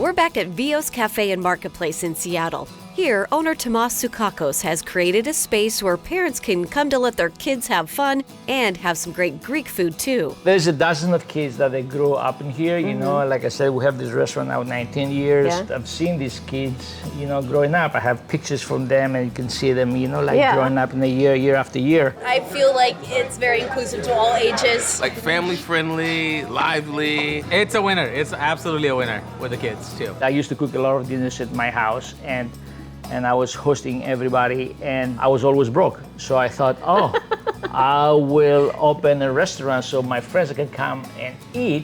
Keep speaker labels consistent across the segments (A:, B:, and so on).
A: We're back at Vios Cafe and Marketplace in Seattle. Here, owner Tomas Soukakos has created a space where parents can come to let their kids have fun and have some great Greek food too.
B: There's a dozen of kids that they grew up in here, you know, like I said, we have this restaurant now 19 years.
A: Yeah.
B: I've seen these kids, you know, growing up. I have pictures from them and you can see them, you know, like growing up in the year after year.
C: I feel like it's very inclusive to all ages.
D: Like family friendly, lively. It's a winner. It's absolutely a winner with the kids too.
B: I used to cook a lot of dinners at my house and I was hosting everybody and I was always broke. So I thought, oh, I will open a restaurant so my friends can come and eat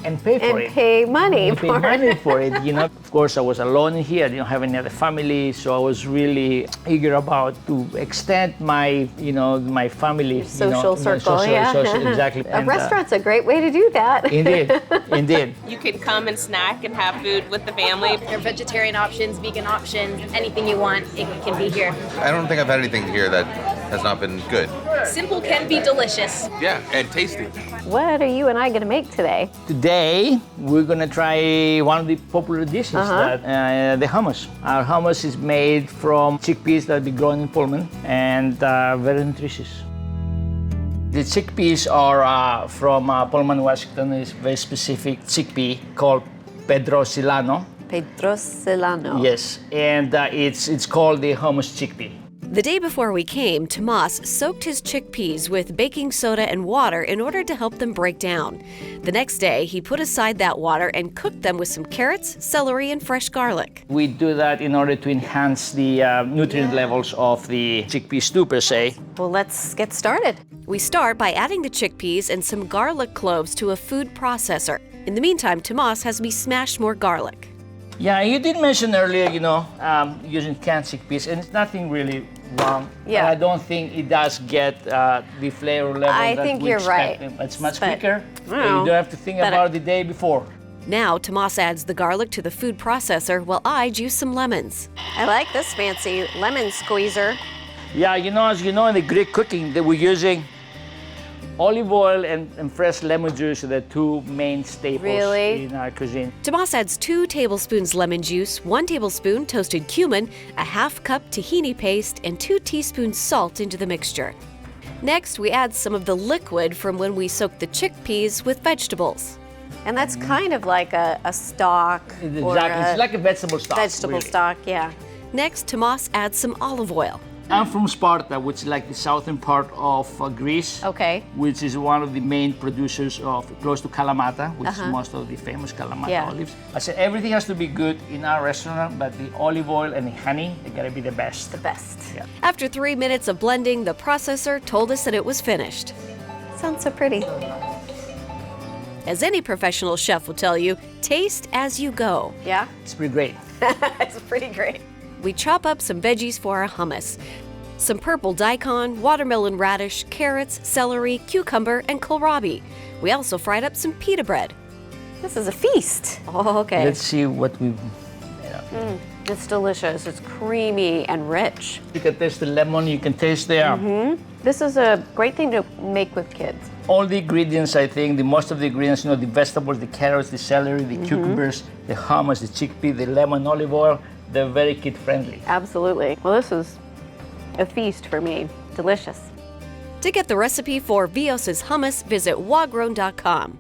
B: and pay for it.
A: And pay money
B: and pay money for it, you know. Of course, I was alone in here. I didn't have any other family, so I was really eager about to extend my, you know, my family.
A: Social circle,
B: exactly.
A: A restaurant's a great way to do that.
B: Indeed, indeed.
C: You can come and snack and have food with the family. There are vegetarian options, vegan options, anything you want, it can be here.
E: I don't think I've had anything here that has not been good.
C: Simple can be delicious.
D: Yeah, and tasty.
A: What are you and I gonna make today?
B: Today, we're gonna try one of the popular dishes, the hummus. Our hummus is made from chickpeas that we grown in Pullman and very nutritious. The chickpeas are from Pullman, Washington. It's a very specific chickpea called Pedrosilano.
A: Pedrosilano.
B: Yes, and it's called the hummus chickpea.
A: The day before we came, Tomas soaked his chickpeas with baking soda and water in order to help them break down. The next day, he put aside that water and cooked them with some carrots, celery, and fresh garlic.
B: We do that in order to enhance the nutrient levels of the chickpea stew per se.
A: Well, let's get started. We start by adding the chickpeas and some garlic cloves to a food processor. In the meantime, Tomas has me smash more garlic.
B: Yeah, you did mention earlier, you know, using canned chickpeas, and it's nothing really wrong.
A: Yeah.
B: But I don't think it does get the flavor level
A: I
B: that
A: think
B: we
A: you're
B: expect.
A: right.
B: It's much
A: But,
B: quicker.
A: I
B: You
A: don't
B: don't have to think about it the day before.
A: Now, Tomas adds the garlic to the food processor while I juice some lemons. I like this fancy lemon squeezer.
B: Yeah, you know, as you know, in the Greek cooking, that we're using olive oil and fresh lemon juice are the two main staples in our cuisine.
A: Tomas adds 2 tablespoons lemon juice, 1 tablespoon toasted cumin, a half cup tahini paste, and 2 teaspoons salt into the mixture. Next, we add some of the liquid from when we soaked the chickpeas with vegetables. And that's kind of like a stock.
B: Exactly, it's like a vegetable stock.
A: Vegetable stock, yeah. Next, Tomas adds some olive oil.
B: I'm from Sparta, which is like the southern part of Greece.
A: Okay.
B: Which is one of the main producers of close to Kalamata, which is most of the famous Kalamata olives. I said everything has to be good in our restaurant, but the olive oil and the honey, they gotta be the best.
A: The best.
B: Yeah.
A: After 3 minutes of blending, the processor told us that it was finished. Sounds so pretty. As any professional chef will tell you, taste as you go. Yeah?
B: It's pretty great.
A: It's pretty great. We chop up some veggies for our hummus. Some purple daikon, watermelon radish, carrots, celery, cucumber, and kohlrabi. We also fried up some pita bread. This is a feast. Oh, okay.
B: Let's see what we...
A: It's delicious. It's creamy and rich.
B: You can taste the lemon, you can taste the...
A: This is a great thing to make with kids.
B: All the ingredients, I think, most of the ingredients, you know, the vegetables, the carrots, the celery, the cucumbers, the hummus, the chickpea, the lemon, olive oil, they're very kid-friendly.
A: Absolutely. Well, this is a feast for me. Delicious. To get the recipe for Vios's hummus, visit wagrown.com.